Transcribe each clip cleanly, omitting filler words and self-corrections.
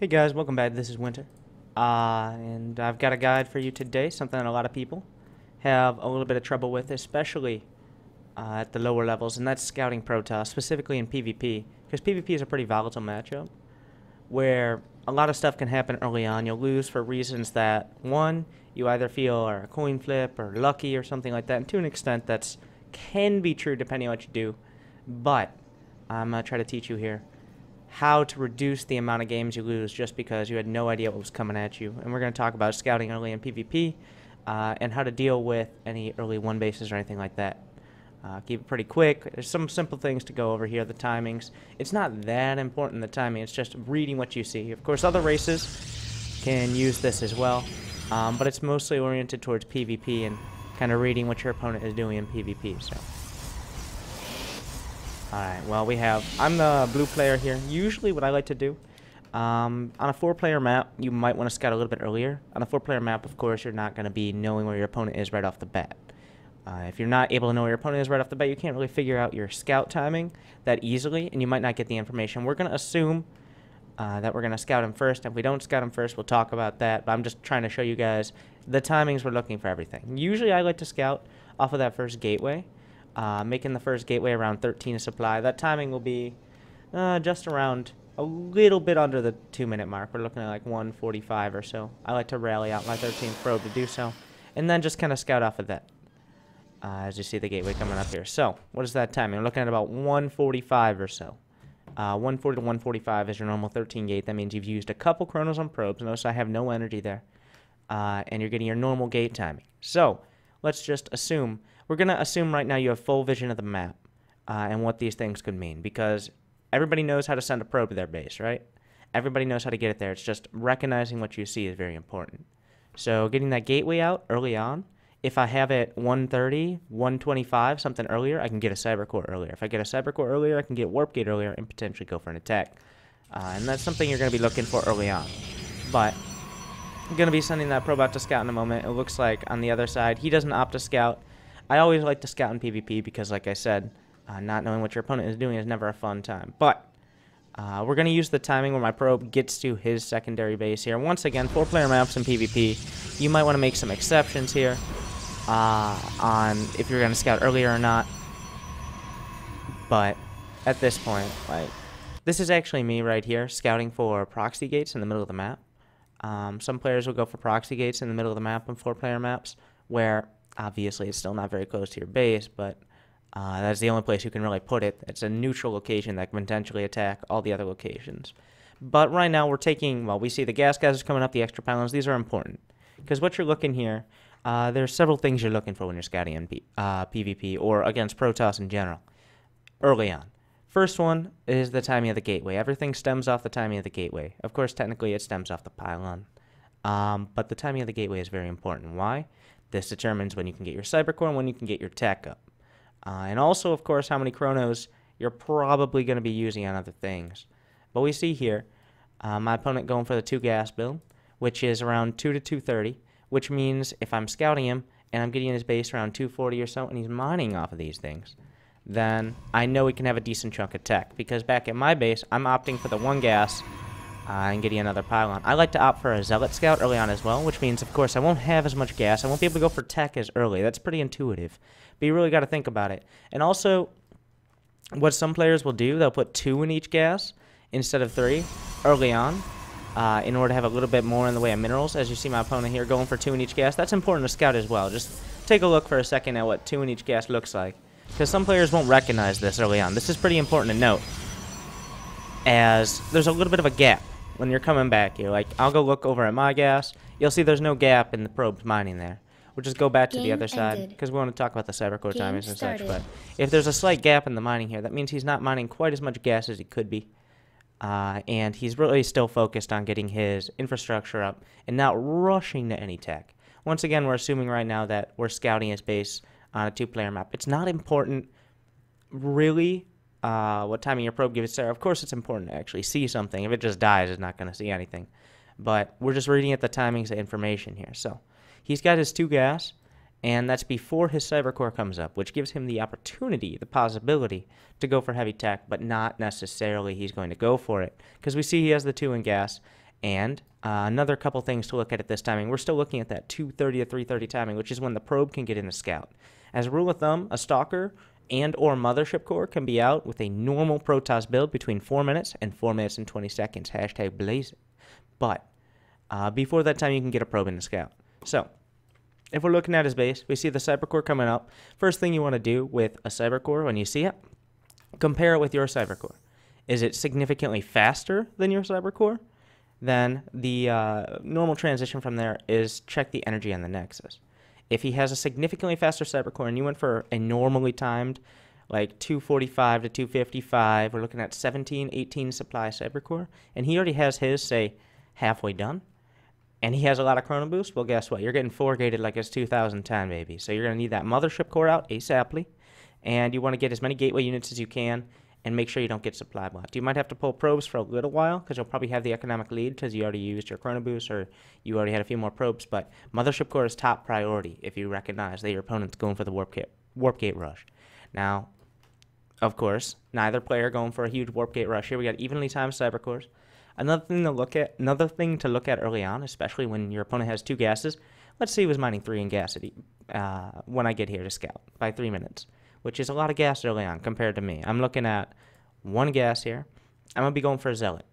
Hey guys, welcome back. This is Winter. And I've got a guide for you today, something that a lot of people have a little bit of trouble with, especially at the lower levels, and that's scouting Protoss, specifically in PvP, because PvP is a pretty volatile matchup, where a lot of stuff can happen early on. You'll lose for reasons that, one, you either feel are a coin flip or lucky or something like that, and to an extent that's can be true depending on what you do, but I'm going to try to teach you here how to reduce the amount of games you lose just because you had no idea what was coming at you. And we're going to talk about scouting early in PvP and how to deal with any early one bases or anything like that. Keep it pretty quick. There's some simple things to go over here. The timings. It's not that important, the timing. It's just reading what you see. Of course, other races can use this as well, but it's mostly oriented towards PvP and kind of reading what your opponent is doing in PvP. So. Alright, well I'm the blue player here. Usually what I like to do, on a 4-player map, you might want to scout a little bit earlier. On a 4-player map, of course, you're not going to be knowing where your opponent is right off the bat. If you're not able to know where your opponent is right off the bat, you can't really figure out your scout timing that easily, and you might not get the information. We're going to assume that we're going to scout him first. If we don't scout him first, we'll talk about that, but I'm just trying to show you guys the timings we're looking for everything. Usually I like to scout off of that first gateway. Making the first gateway around 13 a supply. That timing will be just around a little bit under the 2-minute mark. We're looking at like 1:45 or so. I like to rally out my 13th probe to do so, and then just kind of scout off of that. As you see the gateway coming up here. So, what is that timing? We're looking at about 1:45 or so. 1:40 to 1:45 is your normal 13 gate. That means you've used a couple chronos on probes. Notice I have no energy there. And you're getting your normal gate timing. So, let's just assume. We're going to assume right now you have full vision of the map and what these things could mean, because everybody knows how to send a probe to their base, right? Everybody knows how to get it there. It's just recognizing what you see is very important. So getting that gateway out early on, if I have it 1:30, 1:25, something earlier, I can get a cyber core earlier. If I get a cyber core earlier, I can get warp gate earlier and potentially go for an attack. And that's something you're going to be looking for early on. But I'm going to be sending that probe out to scout in a moment. It looks like on the other side, he doesn't opt to scout. I always like to scout in PvP because, like I said, not knowing what your opponent is doing is never a fun time. But we're going to use the timing where my probe gets to his secondary base here. Once again, 4-player maps in PvP. You might want to make some exceptions here on if you're going to scout earlier or not. But at this point, like, this is actually me right here scouting for proxy gates in the middle of the map. Some players will go for proxy gates in the middle of the map on 4-player maps where obviously it's still not very close to your base, but that's the only place you can really put it. It's a neutral location that can potentially attack all the other locations. But right now we're taking, well, we see the gas gases coming up, the extra pylons. These are important because what you're looking here, there's several things you're looking for when you're scouting in PvP or against Protoss in general early on. First one is the timing of the gateway. Everything stems off the timing of the gateway. Of course, technically it stems off the pylon, but the timing of the gateway is very important. Why? This determines when you can get your cyber core and when you can get your tech up. And also, of course, how many chronos you're probably going to be using on other things. But we see here, my opponent going for the 2 gas build, which is around 2 to 2:30, which means if I'm scouting him and I'm getting his base around 2:40 or so, and he's mining off of these things, then I know he can have a decent chunk of tech. Because back at my base, I'm opting for the 1 gas and getting another pylon. I like to opt for a zealot scout early on as well, which means, of course, I won't have as much gas. I won't be able to go for tech as early. That's pretty intuitive, but you really got to think about it. And also, what some players will do, they'll put 2 in each gas instead of 3 early on in order to have a little bit more in the way of minerals. As you see my opponent here going for 2 in each gas, that's important to scout as well. Just take a look for a second at what 2 in each gas looks like, because some players won't recognize this early on. This is pretty important to note, as there's a little bit of a gap when you're coming back here. Like, I'll go look over at my gas. You'll see there's no gap in the probes mining there. We'll just go back to the other side because we want to talk about the cybercore timings and such. But if there's a slight gap in the mining here, that means he's not mining quite as much gas as he could be. And he's really still focused on getting his infrastructure up and not rushing to any tech. Once again, we're assuming right now that we're scouting his base on a 2-player map. It's not important, really, what timing your probe gives there. Of course, it's important to actually see something. If it just dies, it's not going to see anything. But we're just reading at the timings of information here. So he's got his 2 gas, and that's before his cyber core comes up, which gives him the opportunity, the possibility to go for heavy tech, but not necessarily he's going to go for it, because we see he has the 2 in gas, And another couple things to look at this timing. We're still looking at that 2:30 to 3:30 timing, which is when the probe can get in the scout. As a rule of thumb, a stalker and or mothership core can be out with a normal Protoss build between 4 minutes and 4 minutes and 20 seconds. Hashtag blaze it. But before that time, you can get a probe in the scout. So if we're looking at his base, we see the cyber core coming up. First thing you want to do with a cyber core when you see it, compare it with your cyber core. Is it significantly faster than your cyber core? Then the normal transition from there is check the energy on the nexus. If he has a significantly faster cyber core and you went for a normally timed like 245 to 255, we're looking at 17, 18 supply cyber core, and he already has his, say, halfway done, and he has a lot of chrono boost, well, guess what? You're getting 4-gated like it's 2010, baby. So you're going to need that mothership core out ASAPly, and you want to get as many gateway units as you can, and make sure you don't get supply blocked. You might have to pull probes for a little while because you'll probably have the economic lead because you already used your chrono boost or you already had a few more probes, but mothership core is top priority if you recognize that your opponent's going for the warp gate rush. Now, of course, neither player going for a huge warp gate rush here. We got evenly timed cyber cores. Another thing to look at early on, especially when your opponent has 2 gases. Let's say he was mining 3 in gas when I get here to scout by 3 minutes, which is a lot of gas early on compared to me. I'm looking at 1 gas here. I'm going to be going for a zealot.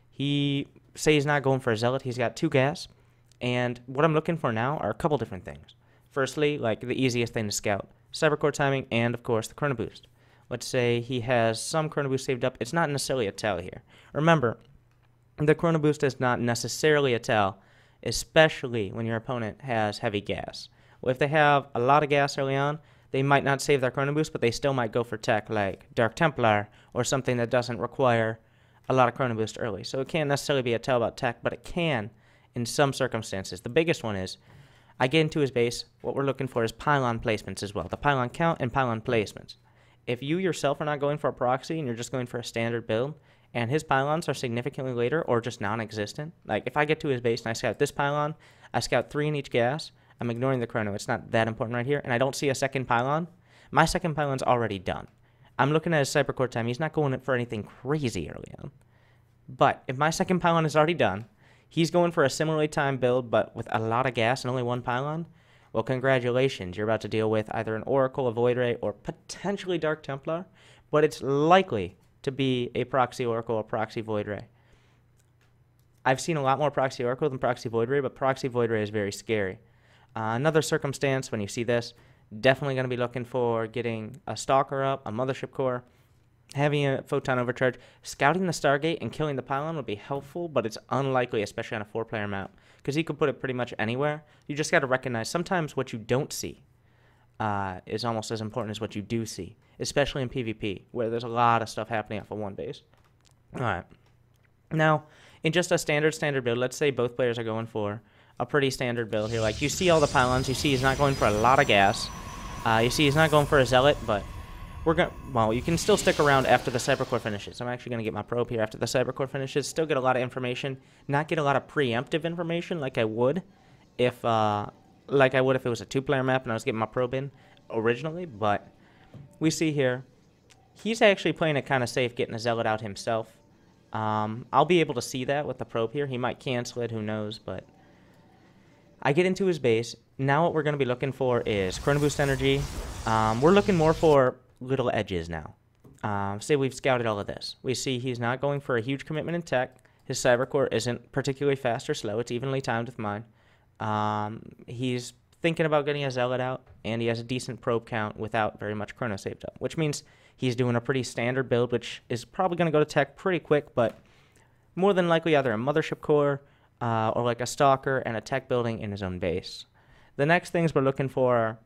He say he's not going for a zealot. He's got 2 gas. And what I'm looking for now are a couple different things. Firstly, like the easiest thing to scout, cyber core timing, and of course the chrono boost. Let's say he has some chrono boost saved up. It's not necessarily a tell here. Remember, the chrono boost is not necessarily a tell, especially when your opponent has heavy gas. Well, if they have a lot of gas early on, they might not save their chrono boost, but they still might go for tech like Dark Templar or something that doesn't require a lot of chrono boost early. So it can't necessarily be a tell about tech, but it can in some circumstances. The biggest one is, I get into his base, what we're looking for is pylon placements as well. The pylon count and pylon placements. If you yourself are not going for a proxy and you're just going for a standard build, and his pylons are significantly later or just non-existent, like if I get to his base and I scout this pylon, I scout 3 in each gas, I'm ignoring the chrono. It's not that important right here, and I don't see a second pylon, my second pylon's already done. I'm looking at his cyber core time. He's not going for anything crazy early on. But if my second pylon is already done, he's going for a similarly timed build, but with a lot of gas and only 1 pylon, well, congratulations. You're about to deal with either an Oracle, a Void Ray, or potentially Dark Templar, but it's likely to be a Proxy Oracle or Proxy Void Ray. I've seen a lot more Proxy Oracle than Proxy Void Ray, but Proxy Void Ray is very scary. Another circumstance, when you see this, definitely going to be looking for getting a Stalker up, a Mothership Core, having a Photon Overcharge. Scouting the Stargate and killing the Pylon would be helpful, but it's unlikely, especially on a 4-player map, because he could put it pretty much anywhere. You just got to recognize sometimes what you don't see is almost as important as what you do see, especially in PvP, where there's a lot of stuff happening off of one base. All right. Now, in just a standard build, let's say both players are going for a pretty standard build here. Like, you see all the pylons. You see he's not going for a lot of gas. You see he's not going for a zealot, but well, you can still stick around after the cybercore finishes. I'm actually going to get my probe here after the cybercore finishes. Still get a lot of information. Not get a lot of preemptive information like I would if it was a 2-player map and I was getting my probe in originally. But we see here, he's actually playing it kind of safe, getting a zealot out himself. I'll be able to see that with the probe here. He might cancel it, who knows, but I get into his base. Now what we're going to be looking for is chrono boost energy. We're looking more for little edges now. Say we've scouted all of this. We see he's not going for a huge commitment in tech. His cyber core isn't particularly fast or slow. It's evenly timed with mine. He's thinking about getting a zealot out, and he has a decent probe count without very much chrono saved up, which means he's doing a pretty standard build, which is probably going to go to tech pretty quick, but more than likely either a mothership core or like a stalker and a tech building in his own base. The next things we're looking for are,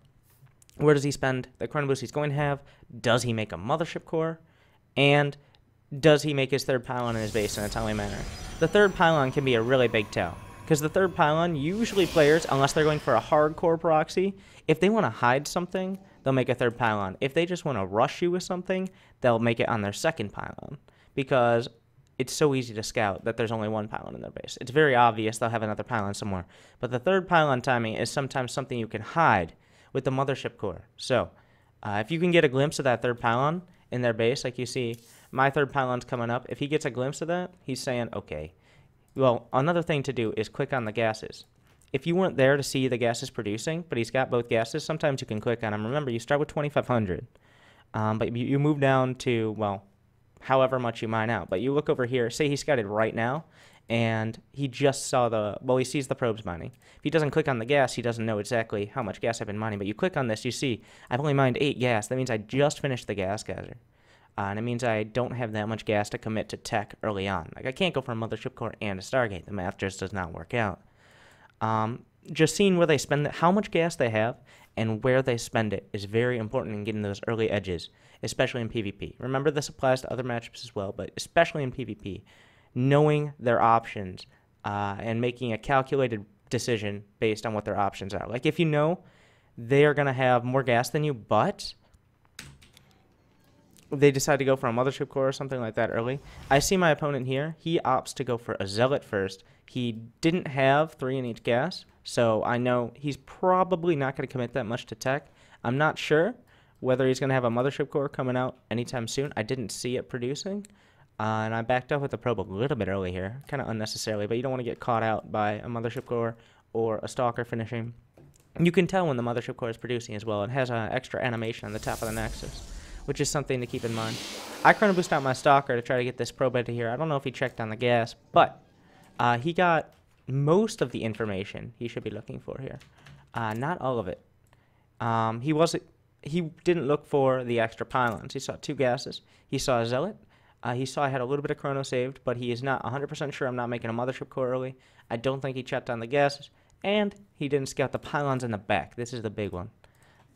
where does he spend the chrono boost he's going to have? Does he make a mothership core? And does he make his 3rd pylon in his base in a timely manner? The 3rd pylon can be a really big tell, because the 3rd pylon, usually players, unless they're going for a hardcore proxy, if they want to hide something, they'll make a 3rd pylon. If they just want to rush you with something, they'll make it on their 2nd pylon, because it's so easy to scout that there's only 1 pylon in their base. It's very obvious they'll have another pylon somewhere. But the 3rd pylon timing is sometimes something you can hide with the mothership core. So if you can get a glimpse of that 3rd pylon in their base, like you see my 3rd pylon's coming up, if he gets a glimpse of that, he's saying, okay, Well, another thing to do is click on the gases. If you weren't there to see the gases producing, but he's got both gases, sometimes you can click on them. Remember, you start with 2,500, but you move down to, well, however much you mine out. But you look over here, say he scouted right now, and he just saw he sees the probes mining. If he doesn't click on the gas, he doesn't know exactly how much gas I've been mining. But you click on this, you see I've only mined 8 gas. That means I just finished the gas geyser. And it means I don't have that much gas to commit to tech early on. Like, I can't go for a mothership core and a Stargate. The math just does not work out. Just seeing where they spend it, how much gas they have, and where they spend it is very important in getting those early edges, especially in PvP. Remember, this applies to other matchups as well, but especially in PvP. Knowing their options and making a calculated decision based on what their options are. Like, if you know they're going to have more gas than you, but they decide to go for a mothership core or something like that early. I see my opponent here. He opts to go for a zealot first. He didn't have 3 in each gas, so I know he's probably not going to commit that much to tech. I'm not sure whether he's going to have a mothership core coming out anytime soon. I didn't see it producing, and I backed up with the probe a little bit early here, kind of unnecessarily, but you don't want to get caught out by a mothership core or a stalker finishing. You can tell when the mothership core is producing as well. It has an extra animation on the top of the nexus, which is something to keep in mind. I chrono boost out my stalker to try to get this probe into here. I don't know if he checked on the gas, but he got most of the information he should be looking for here. Not all of it. He didn't look for the extra pylons. He saw 2 gases. He saw a zealot. He saw I had a little bit of chrono saved, but he is not 100% sure I'm not making a mothership core early. I don't think he checked on the gases, and he didn't scout the pylons in the back. This is the big one.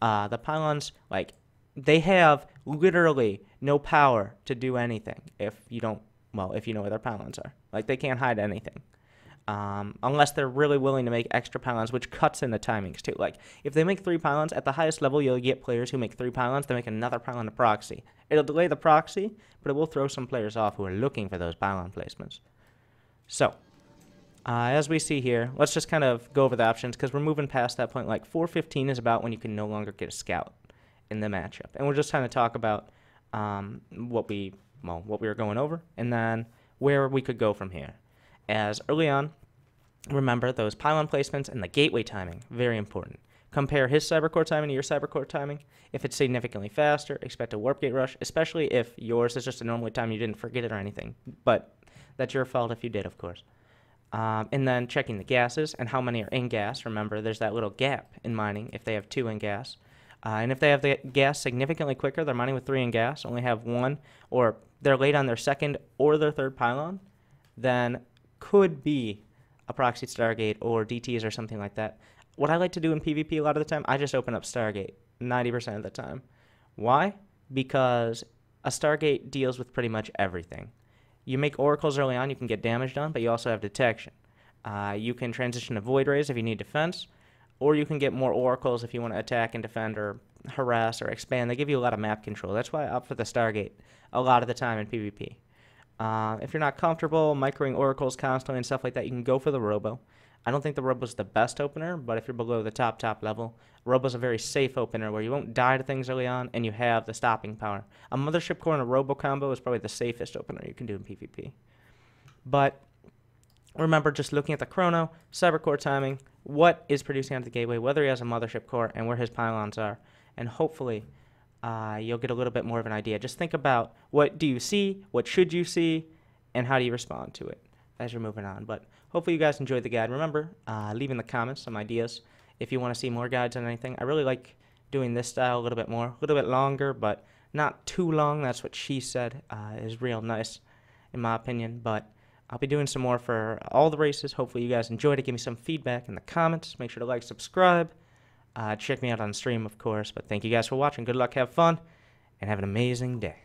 The pylons, like, they have literally no power to do anything if you know where their pylons are. Like, they can't hide anything. Unless they're really willing to make extra pylons, which cuts in the timings too. Like, if they make 3 pylons, at the highest level, you'll get players who make 3 pylons, they make another pylon to proxy. It'll delay the proxy, but it will throw some players off who are looking for those pylon placements. So, as we see here, let's just kind of go over the options, because we're moving past that point. Like, 415 is about when you can no longer get a scout in the matchup. And we'll just kind of talk about what we were going over, and then where we could go from here. As early on, remember those pylon placements and the gateway timing, very important. Compare his cybercore timing to your cybercore timing. If it's significantly faster, expect a warp gate rush, especially if yours is just a normal time, you didn't forget it or anything. But that's your fault if you did, of course. And then checking the gases and how many are in gas. Remember, there's that little gap in mining if they have 2 in gas. And if they have the gas significantly quicker, they're mining with 3 in gas, only have 1, or they're late on their 2nd or their 3rd pylon, then could be a proxy Stargate or DTs or something like that. What I like to do in PvP a lot of the time, I just open up Stargate 90% of the time. Why? Because a Stargate deals with pretty much everything. You make oracles early on, you can get damage done, but you also have detection. You can transition to Void Rays if you need defense, or you can get more oracles if you want to attack and defend or harass or expand. They give you a lot of map control. That's why I opt for the Stargate a lot of the time in PvP. If you're not comfortable microing oracles constantly and stuff like that, you can go for the Robo. I don't think the Robo's the best opener, but if you're below the top level, Robo's a very safe opener where you won't die to things early on and you have the stopping power. A mothership core and a Robo combo is probably the safest opener you can do in PvP. But remember, just looking at the chrono, cybercore timing, what is producing out of the gateway, whether he has a mothership core, and where his pylons are, and hopefully you'll get a little bit more of an idea. Just think about, what do you see, what should you see, and how do you respond to it as you're moving on. But hopefully you guys enjoyed the guide. Remember, leave in the comments some ideas if you want to see more guides on anything. I really like doing this style a little bit more, a little bit longer, but not too long. That's what she said is real nice, in my opinion. But I'll be doing some more for all the races. Hopefully you guys enjoyed it. Give me some feedback in the comments. Make sure to like, subscribe. Check me out on stream, of course. But thank you guys for watching. Good luck, have fun, and have an amazing day.